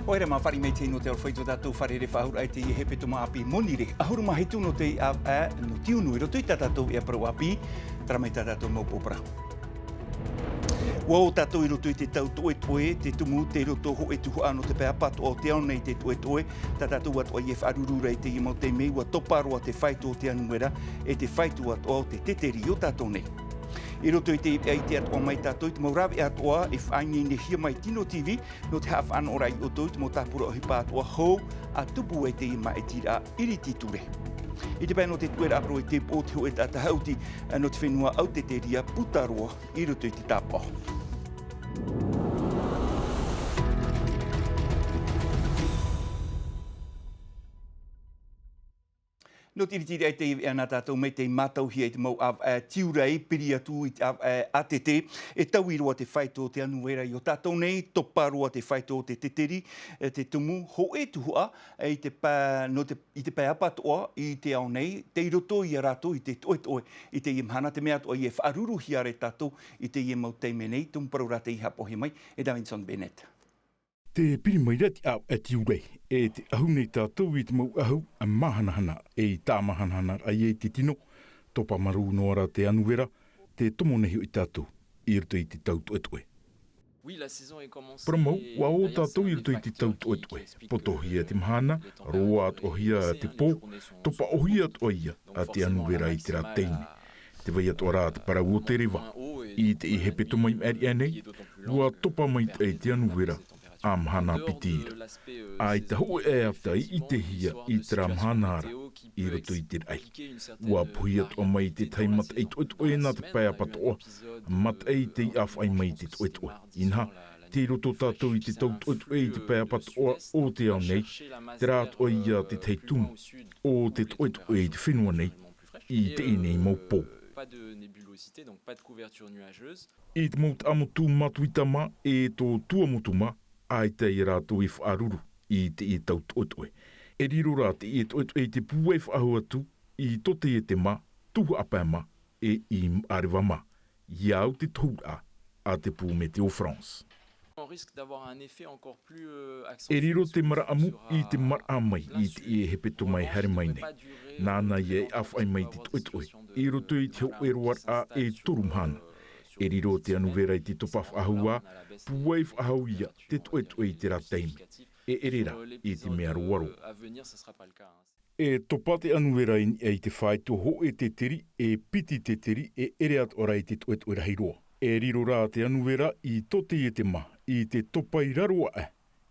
Oira ma whari mei te no te o whaito tātou whare re whahura ai te i hepe tuma api monire. Ahuru ma he tūno te no tiunu i roto i tātou e aprau api, tara mai tātou maupo prahu. Ua o tātou i roto i te tau toe toe, te tumu te roto ho e tuhu ano te pēa pato o te au nei te toe toe, tātou atua i e whaarurura i te i mau te mei, ua toparoa te whaito o te anuera, e te whaito atua o te teteri o tātou nei. I roto i te te atua mai tātou, te maurawe atua e whaingi ne hia mai Tino TV, no te hawha an ora i o tau, te mo tāpura o hipa atua hou, a tupu e te i mai e tira iri titure. I te pēno te tuera apro i te pōte ho e tāta hauti, no te whenua au te te ria putaroa i roto i te tāpao. No tiri ai te ana tātou me te mātau hi te mau av tiurei piri atu i av ATT e tau i roa te whaito te anuera i o tātou nei, topa roa te whaito te teteri, te tumu ho e tuhua i te pā apatoa i te ao nei, te i roto i a rātou i te toe toe i te imhana, te mea toa i e whaaruru hi are tātou i te i mau teime nei, tumparau rā te iha pohi mai, e Davidson Bennett. Te piri mai rati au e tiurei, e te ahu nei tātou i te mau ahu a mahanahana e i tā mahanahana ai e te tino, topa maru noara te anuera, te tomo nehi i tātou, i roto i te tau toe toe. Paramau, wa o tātou i roto i te tau toe toe, potohia te mahana, roa at ohia te pō, topa ohia at ohia a te anuera i te rā teine. Te vai at ora te parau o te rewa, i te i hepe tomai meri anei, wa topa mai te anuera, amhana pitira. Ai te ho e aftai i te hia i te ramhanara i roto i te rai. Ua puhiat o mai te tai mat ei toetoe nā te pai apatoa, mat ei te i awhai mai te toetoe. Inha, te roto tātou i te tau toetoe i te pai apatoa o te au nei, te rāt o ia te tei tumu, o te toetoe i te whenua nei, i te enei mau pō. I te maut amotu matuitama e tō tuamutuma, ai te i rātou i whaaruru i te i tau toetoe. E riro rā te i toetoe i te pūe whaahu atu i tote e te ma, tuhu apama e i arewa ma. Iau te tōra a te pū Météo France. E riro te maraamu i te maraamai i te e hepeto mai hare mai nei. Nāna i e awhai mai te toetoe. I roto i te hau e roar a e turumhana. E riro te anuwera i te topa whaahua, puai whaahau ia te toetoe i te rā teime. E erera i te mea roaro. E topa te anuwera i te whaito ho e te teri, e piti te teri, e ere at ora i te toetoe rahi roa. E riro rā te anuwera i tote i te ma, i te topa i raroa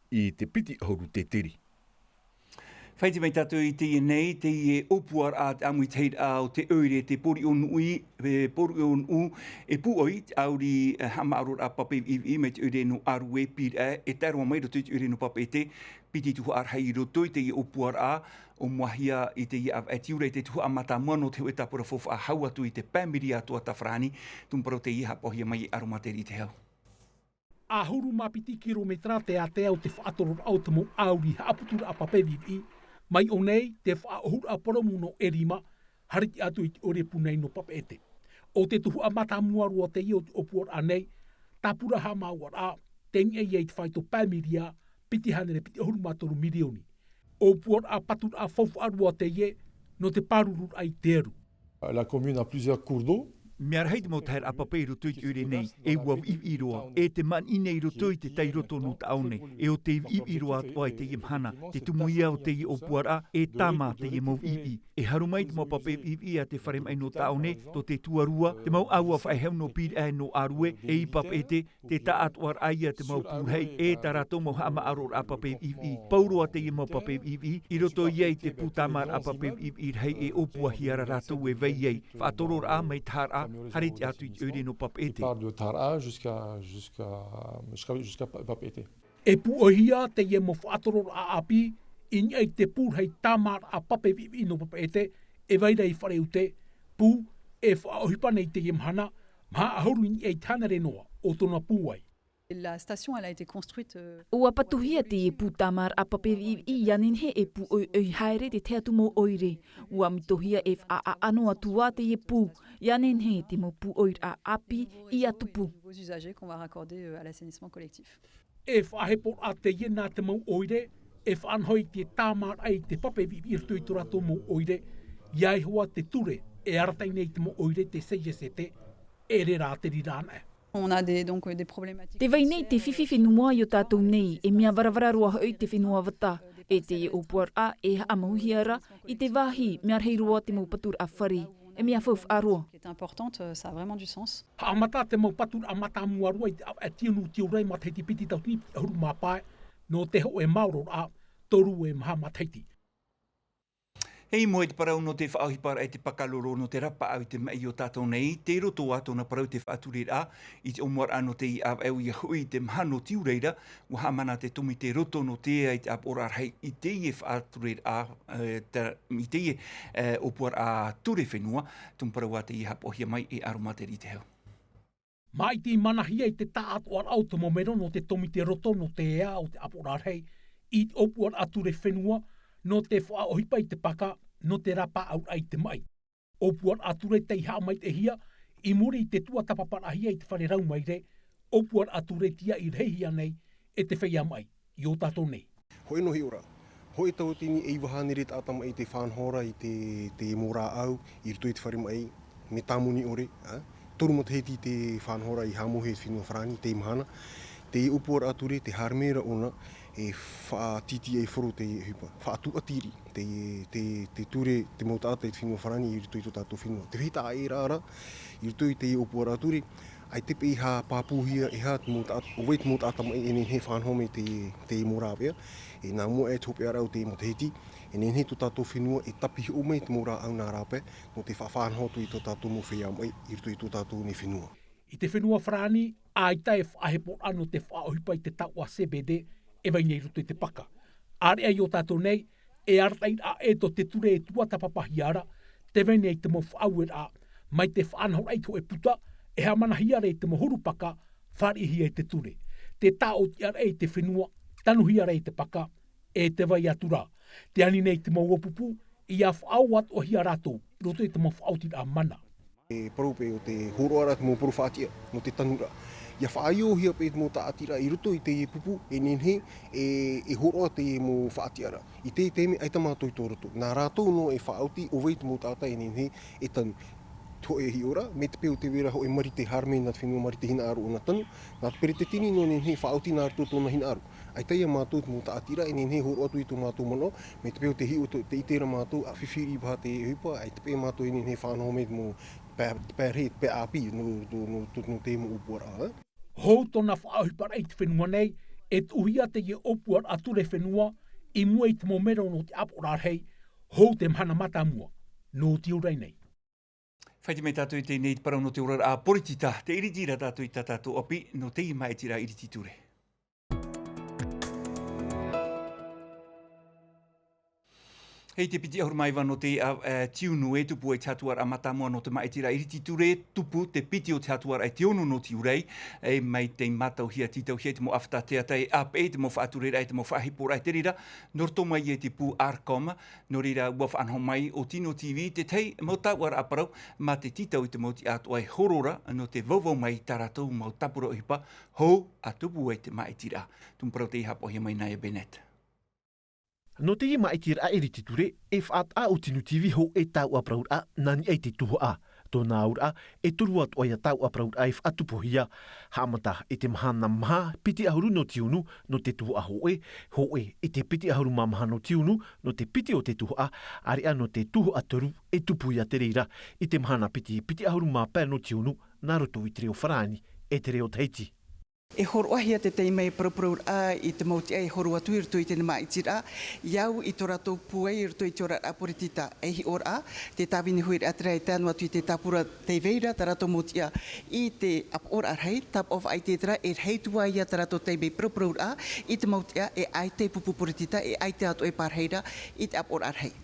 i te piti ahuru te teri. Whaiti mai tātou i te nei, te i e opuar a te amui teir au te oire, te pori on ui, pori on u, e puoi auri hama arur a pape i me te oire no arue pir e taroa mai roto i te oire no pape te, piti tuhu ar hei roto i te i opuar a, o muahia i te i a tiure te tuhu a mata mono te ue tapura fofa a hau atu i te pēmiri atua ta whrani, tumparo te i hapohia mai aromateri i te hau. A huru mapiti kilometra te a te au te whaatoror au te mo auri haaputura a pape vivi, mai o nei te whaahura a poromu no erima, hariti atu i te ore punei no papete. O te tuhu a mata muarua te i o te opuor anei, tapura ha mauar a, te ngi e te whaito pēmiria, piti hanere piti ahuru matoru milioni. O puor a patur a fofu arua te ie, no te parurur ai teru. La commune a plusieurs cours d'eau. Mea rhaid mo tair apa i roto i te ure nei, e ua i roa, e te man i nei roto i te tai roto no ta aune, e o te i roa atua i te imhana, te tumu ia o te i opuara, e tama te i mau i. E haru mai te mau pape i a te whare mai no ta aune, to te tuarua, te mau aua whai heu no pir e no arue, e i pape te ta atuar aia te mau pūrhei, e ta rato mau hama aror a pape i. Pauroa te i mau pape i roto i te putamar a pape i hei e opua hiara rato e vei ei, whaatoror a mai tar a, hariti atu i oire no papete. Part de Tara jusqu'à papete. E puohia te ie mo whaatoror a api, in ei te pūrhei tamar a pape vivi no papete, e vaira i whare ute, pū e whaohipa nei te imhana, maha ahuru in ei tanere noa o tona pūai. La station elle a été construite Ua patuhia te e putamar a pape i yanin he e pu oi haere te te atu mo oire. Ua mitohia e a ano atua te e pu. Yanin he te mo pu oir a api i atu pu. Nouveaux usagers qu'on va raccorder à l'assainissement collectif. e whahepo a te iena te mau oire, e whanhoi te tāmar ai te papevi irtu i turato mau oire, iai hoa te ture e aratai nei te mau oire te CGCT, e re rā te rirana. On a donc des problématiques. Te vai nei te whiwhi whenua i o tātou nei, e mea varavara roa hoi te whenua wata, e te opuar a e amahuhiara, i te wahi mea rei roa te mau patur a whare, e mea whauf a roa. Qui est importante, ça a vraiment du sens. Ha amata te mau patur a mata mua roa i tiunu tiurei ma teiti piti tau ni huru mapae, no te ho e mauro a toru e maha mataiti. Hei moe te parau no te whaahipara e te pakaloro no te rapa au te mai o tātou nei, te roto ato na parau te whaature a, i te omuar ano te i au au i hui te mahano tiureira, ua hamana te tumi te roto no te ai te aporar hei i te i whaature a, i te i opuar a ture whenua, tum parau a te i hapohia mai e aromateri te hau. Mai te manahia i te tātu ar au te momero no te tomi te roto no te ea o te aporar hei, i te opuar a ture whenua, no te whaohipa i te paka, no te rapa au ai te mai. Opuar ature te iha mai te hia, i muri i te tua tapaparahia i te whare rau mai re, opuar ature tia i rehia nei, e te whaia mai, i o tātou nei. Hoi no hi ora. Hoi tau tini e iwahanere tātama i te whanhora i te mora au, i rito i te whare mai, me tāmuni ore. Toru mo te heti te whanhora i hamohe te whenua whrani, te imahana. Te upuar ature, te harmera ona, e whaatiti e whoro te hupa. Whaatu atiri, te ture, te mautata i te whenua wharani i rito i tō tātou whenua. Te hita e rāra, i rito i te upuar ature, ai tepe i ha pāpuhia e ha te mautata mai e he whanhome te mora awea. E nā mua e tope arau te mo te heti, e he tō tātou whenua e tapihi o mai te mora au nā rāpe, no te whanhotu i tō tātou mo whea mai i rito i tō tātou ni whenua. I te whenua whrani, ai tae whahepo ano te whaohipa i te tau a CBD, e vai nei ruto i te paka. Are ai o tātou nei, e artai a e to te ture e tua tapapahiara, te vai nei te mo whaauer a, mai te whanhau ai to e puta, e hamana hiare i te mo huru paka, whari hi e te ture. Te tāo ti ara e te whenua, tanu hiare i te paka, e te vai atura. Te ani nei te mo wapupu, i a whaauat o hiarato, roto i te mo whaautir a mana. E parupe o te horoara te mo poru whaatia, no te tanura. Ia whaaiōhia pe te mo taatira i roto i te pupu, e nenhe, e horoa te mo whaatiara. I te teme, ai tamātou i tō roto. Nā rātou no e whaauti, o wei te mo tāta e nenhe, e tanu. Tō e hi ora, me te peo te wera ho e mari te harme nā te whenua mari te hina aru o nā tanu. Nā te pere te tini no nenhe whaauti nā rato tōna hina aru. Ai taia mātou te mo taatira, e nenhe horoa tu i tō mātou mano, me te peo te hi o te itera mātou, a whiwhiri paha te hupa, ai te peo mātou e nenhe whanau me te mo pēre, pē api, no te mo upuara. Hou tōna whaauhipara i te whenua nei, e tuhia te i opuar ature whenua, i mua i te momero no te aporar hei, hou te mhana mata mua, no te urei nei. Whaiti me tātou i te nei parau no te ora a poritita, te iritira tātou i tātou opi, no te i mai tira irititure. Hei te piti ahuru mai wano te tiunu e tupu e te hatuar a matamua no te maitira iriti ture, tupu te piti o te hatuar e te ono no te urei, e mai te matau hia titau hia te mo afta te atai ap e te mo whaaturera e te mo whahipora e te rira, norto mai e te pu Arcom, no rira waf anho mai o Tino TV, te tei mo tauara aparau, ma te titau i te mo ti atu ai horora, no te vauvau mai taratou mo tapura o hipa, hou a tupu e te maitira. Tumparau te ihapo hia mai nai a Bennett. No te ima e tira a eriti ture, e whaat a o Tino TV ho e tau a praur a nani ei te tuho a. Tōna aur a e turu atu ai a tau a praur a e whaatupohia. Haamata e te mahana maha piti ahuru no tiunu no te tuho a ho e te piti ahuru maha no tiunu no te piti o te tuho a, ari a no te tuho a toru e tupu ia te reira. I te mahana piti ahuru mapea no tiunu, nā roto i te reo wharani e te reo teiti. E horoahia te teimei parapraur a i te mauti ai horo atu i rito i te nama i tira. Iau i tō ratou puai i rito i tō rat aporitita e hi ora a. Te tāwini hui atra e tānu atu i te tāpura te veira, tā ratou mauti a i te ap ora arhei, tap of ai te tira e heitua ia tā ratou teimei parapraur a i te mauti a e ai te pupuporitita e ai te atu e parheira i te ap ora arhei.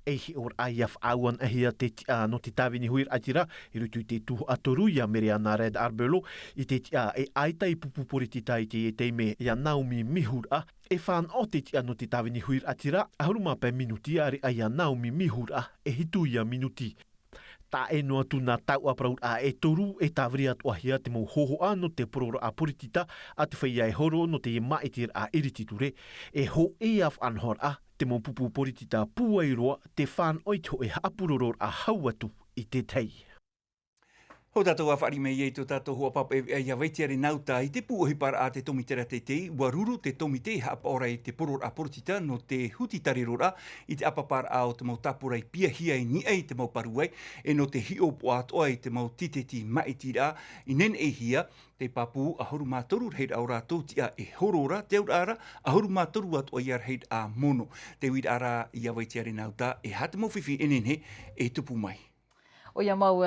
E hi or ai af awan a hia te no te tāwini huir atira, i rutu i te tuho atoru ia mere ana Red Arbelo, i te e aita i pupuporitita i te teime ia Naomi Mihur a, e whan o te no te tāwini huir atira, ahuruma pe minuti ari a ia Naomi Mihur a, e hitu ia minuti. Ta e noa tuna tau a praut a e toru e tawri atu ahia te mau hoho no te pororo a puritita a te whaia e horo no te maitir a irititure e ho e af anhor a te mau pupu puritita puairoa te whan oito e hapuroror a hauatu i te tei. Ho tātou a whari mei e tō tātou hoa papa e ia veitiare nauta i te puohi para a te tomitera te te waruru te tomite hapa ora i te poror a portita no te huti tarirora i te apapara ao te mau tapura i pia hia i ni ei te mau paruai e no te hiopo atoa i te mau titeti maitira i nen e hia te papu a horu mātoru heid au rātou tia e horora te aurara a horu mātoru atoa i ar heid a mono te wid ara ia veitiare nauta e hata mau whiwhi enene e tupu mai. O ia mau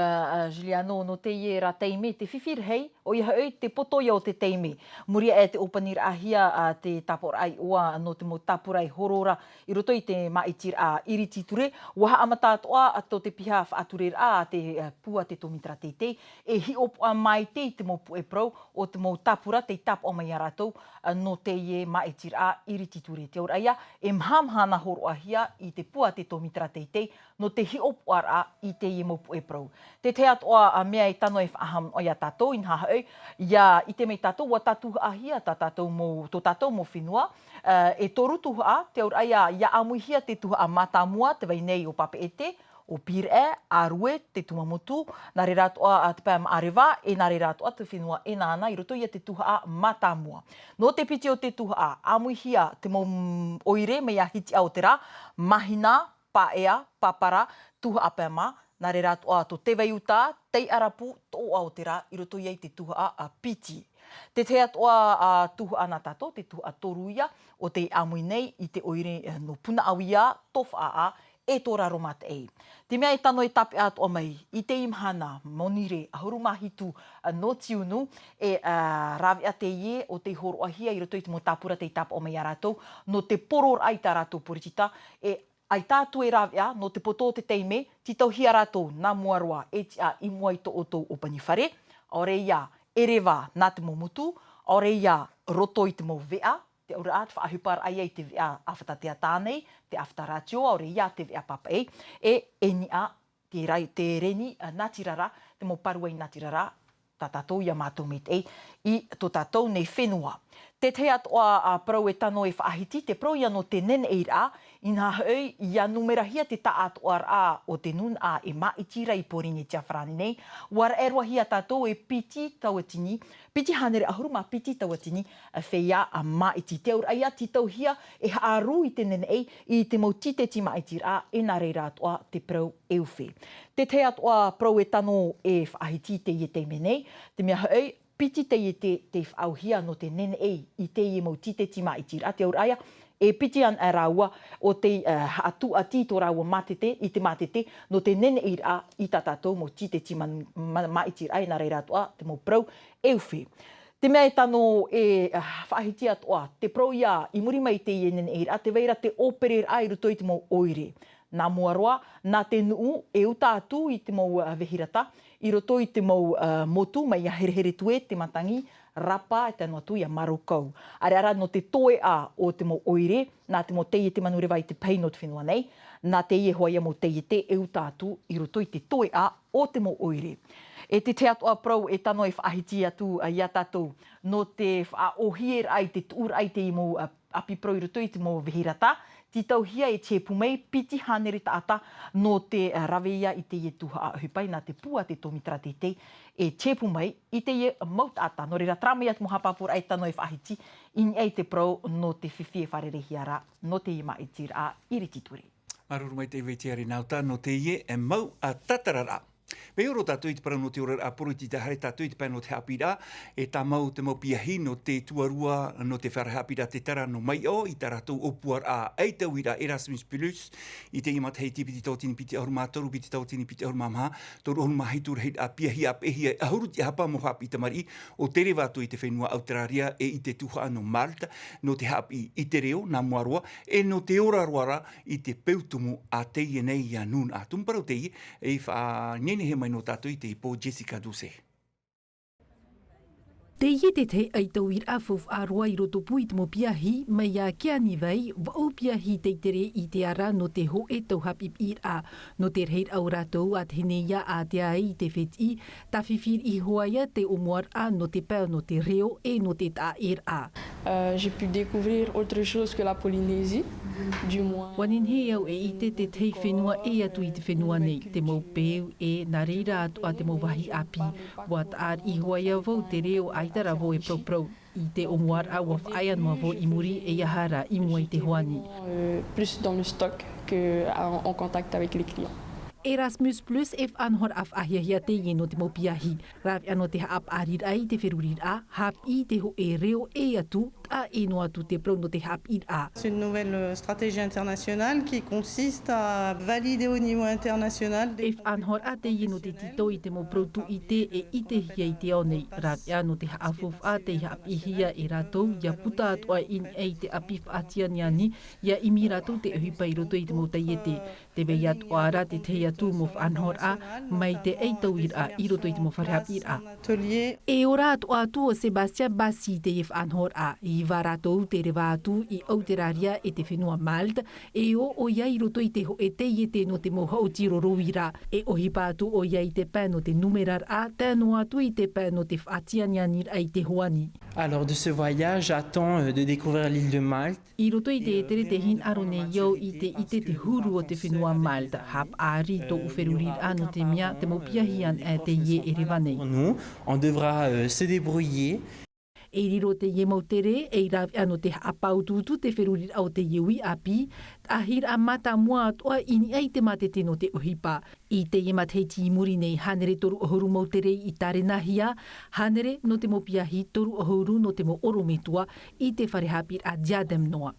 Juliano no te ie ra teime te whiwhir hei, o ia hau te potoia o te teime. Muria e te opanir ahia te taporai oa no te mo tapurai horora i roto i te maitir a irititure. Waha amata atoa ato te piha whaaturer a te pua te tomitra teitei. E hi opa mai te mo pu e prau o te mo tapura te tap o mai aratou no te ie maitir a irititure. Te ora e mhamhana horo ahia i te pua te tomitra teitei no te hi opa ara i te ie mo pu e prau. Te te atoa a mea i tano e whaaham o ia tātou in hahau, ia i te mei tātou wa tātou ahia tō tātou mo whinua, e toru tuha, te aur aia ia amuihia te tuha a matamua, te wei nei o pape ete, o pire e, a rue, te tumamotu, nā re rātoa a te pēm arewa, e nā re rātoa te whinua e nāna, i roto ia te tuha a matamua. No te piti o te tuha a amuihia te mo oire mei a hiti au te rā, mahina, paea, papara, tuha a pēma, nā re rātoa to te weiuta, tei arapu, tō Aoteara, i roto iei te tuha a piti. Te te atoa a tuha ana tato, te tuha a toruia, o te amui nei i te oire no puna awia, tofa a e tō raro mate ei. Te mea i tano e tape atoa mai, i te imhana, monire, ahuru mahitu, no tiunu, e rawe a te ie o te horo ahia, i roto i te mo tāpura te tapa o mai a rātou, no te poror ai tā rātou poritita, e ai tātu e rawea no te poto te teime, titau hia rātou nā muaroa e ti a i mua i tō o tō o paniwhare, aore ia e rewa nā te momutu, aore ia roto i te mo vea, te aura atu whaahupar ai ei te vea awhatatea tānei, te awhatarātio, aore ia te vea papa ei, e ni a te reni natirara, te mo paruai natirara, tā tātou ia mātou me te ei, i tō tātou nei whenua. Te te atoa a prau e tano e whaahiti, te prau ia no te nene e rā, ina hau ia numerahia te ta atoa rā o te nun a e maitira i poringi tia whrani nei, wara e roahia tātou e piti tauatini, piti hanere ahuru ma piti tauatini, whea a maiti. Te aur aia titau hia e haaru i te nene ei, i te mau titeti maitira e nā reira atoa te prau e uwhi. Te te atoa prau e tano e whaahiti te ie te menei, te mea hau, piti te ie te whaauhia no te nene ei i te ie mau titeti maitira. Te aur aia, e piti an a rāua o te atu a tito rāua matete, i te matete, no te nene i rā i tātātou mo titeti maitira e nā reira atoa, te mo prau e uwhi. Te mea e tano e whaahiti atoa, te prau ia i muri mai te ie nene i rā, te veira te opere rā i ruto i te mo oire. Nā muaroa, nā te nuu e uta atu i te mau vehirata, i roto i te mau motu, mai a here tue, te matangi, rapa, e tēnua tu i a marokau. Ara no te toe a o te mo oire, nā te mo teie te manurewa i te peino te whenua nei, nā te ie hoa ia mo teie te e uta atu i roto i te toe a o te mo oire. E te te atoa prau e tano e whaahiti atu i a tātou, no te whaohier ai, te tuur ai te i mo api prau i roto i te mo vehirata, titau hia e te pumei piti hanere taata no te raweia i te ie tuha a hupai nā te pua te tomitra te te e te pumei i te ie mautata. No reira tramei atu mohapapura ai tano e whahiti ini ei te prau no te whiwhi e wharerehiara no te ie maitir a iritituri. Aruru mai te veitiare nauta no te ie e mau a tatarara. Me oro tātou i te parau no te ora a poroti te hare tātou i te pēno te hapira, e tā mau te mau piahi no te tuarua no te whara hapira te tara no mai o, i tā rātou opuar a eitau ira Erasmus Plus, i te imat hei ti piti tautini piti ahuru mātoru, piti tautini piti ahuru māmaha, toru ahuru mahitur hei a piahi a pehi e ahuru ti hapa mo hapi te mari, o tere wātou i te whenua Aotearia e i te tuha no Malta, no te hapi i te reo, nā muaroa, e no te ora roara i te peutumu a teie nei a nun a tumparau teie, e wha nene he mai no tātou i te ipo Jessica Duse. Te ie te te ai tau ir afof a roa I roto pui te mo piahi, mai a kia ni vai, wau piahi te tere I te ara no te ho e tau hapip ir a, no te reit au ratou at heneia a te ai te wheti, ta whiwhir I hoaia te omuar a no te pēo no te reo e no te ta ir a. J'ai pu découvrir autre chose que la Polynésie, du moins. Wanin he au e ite te tei whenua e atu I te whenua nei, te mau pēu e nā reira atu a te mau wahi api, wat ar I hoaia vau te reo aitara vo e prau I te omuar a waf aia noa vo I muri e iahara I mua I te hoani. Plus dans le stock qu'en contact avec les clients. Erasmus Plus F anhor af ahiahia te ie no te mopiahi. Rav ano te haap arir ai te wherurir a, haap I te ho e reo e atu, a e no atu te prau no te haap ir a. C'est une nouvelle stratégie internationale qui consiste à valider au niveau international. F anhor a te ie no te tito I te mo protu I te e I te hia I te aonei. Rav ano te haafof a te haap I hia e ratou, ia puta atua in ei te apif atia niani, ia imi ratou te uhipa I roto I te mo taiete. Te vei atu ara te te tu mo anhor a mai te eitau ir a I roto I te mo wharehap ir a. E ora atu atu o Sebastian Basi te if anhor a I waratou te rewa atu I Aotearia e te whenua Malta e o ia I roto I te ho e te iete no te mo hau tiro roira e o hipa atu o ia I te pē no te numerar a tēno atu I te pē no te whaatianianir ai te hoani. Alors de ce voyage, j'attends de découvrir l'île de Malte. I roto I te tere te hin arone iau I te huru o te whenua Malta. Hap ari tō uwherurir anu te mea te mo piahian e te ie e rewanei. Nous, on devra se débrouiller. E riro te ie mautere, e rawi anu te apaututu te wherurir au te iwi api, ahir a mata mua atoa ini ai te mate tino te uhipa. I te ie matei ti muri nei hanere toru ohuru mautere I tare nahia, hanere no te mo piahi toru ohuru no te mo orometua I te wharehapir a diadem noa.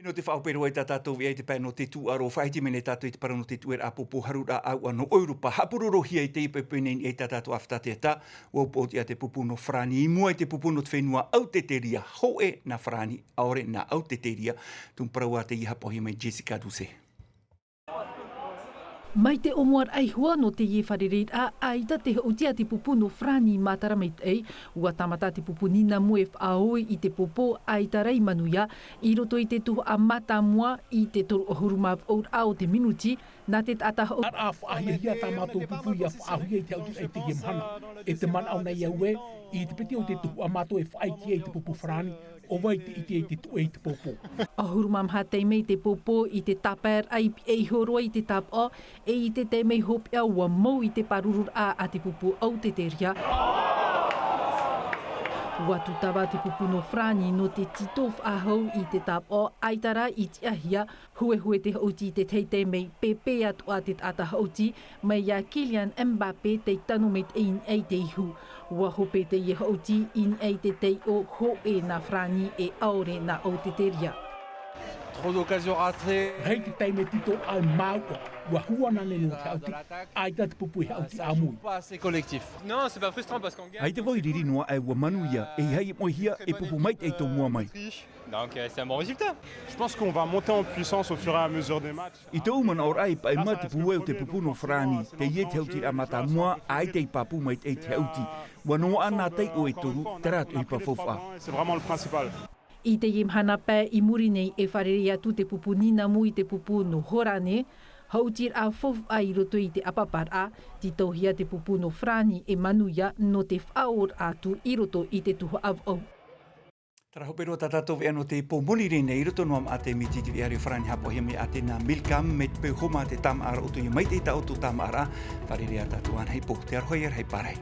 No te whaupero e tātou i te pēr no te tūaro, whaiti mene tātou I te para no te tuer apopo harura au no Europa. Hapuroro hia I te ipepenen I tātou aftate ta, waupo ia te pupu no Frani, I mua I te pupu no te whenua au te teria, hoe na Frani, aore na au te teria, tun parau a te iha pohi mai Jessica Duse. Mai te omuar ai hua no te ie wharereit a aita te hautia te pupu no Frani matarameit ei, ua tamata te pupu nina mue whaoi I te popo aita rei manuia, I roto I te tuhu a mata mua I te toru ohuru maaf our ao te minuti, na te tata hau. Ar a whaahia ta mato pupu ia whaahuia I te autu e te iemhana, e te man au nei au e, I te peti o te tuhu a mato e whaiti e te pupu Frani, o vai te iti e te tu e te popo. Ahuru mamha teimei te popo I te taper ai e horoa I te tapa e I te teimei hopia ua mau I te parurur a te pupu au te teria. Ua tutawa te pupu no Frani no te titof ahau I te tapa aitara I te ahia hue te hauti te teimei pepe atu a te tata hauti mai ia Kylian Mbappé te tanu met ein ei te ihu. Ua hope te I hauti in ei te tei o ho e na Frani e aore na au te teria. Trop d'occasions ratées. Hei te teime tito ai mauka, ua huana nene no te auti, aita te pupu I hauti amui. Pas assez collectif. Non, c'est pas frustrant parce qu'on gagne. Ai te vai riri noa ai ua manu ia, e hei moi hia e pupu mai te tō mua mai. Donc c'est un bon résultat. Je pense qu'on va monter en puissance au fur et à mesure des matchs. I te umana o rai pa ima te pueu te pupu no Frani, te ie te hauti a mata mua, ai te papu mai te hauti. Ua noa ana tei o e toru, te ratu I pa fofa. C'est vraiment le principal. I te imhana pē I muri nei e wharere atu te pupu nina mui te pupu no Horane, hautir a fof ai roto I te apapar a, ti tauhia te pupu no Frani e manuia no te whaor atu I roto I te tuho av au. Tara hopero tātou vea no te pomoni rene I roto noam a te miti te viari Frani hapohia me a te nā milkam me te pehoma te tam ara o tu I mai te tau tu tam ara, wharere a tātou an hei po, te arhoi ar hei parai.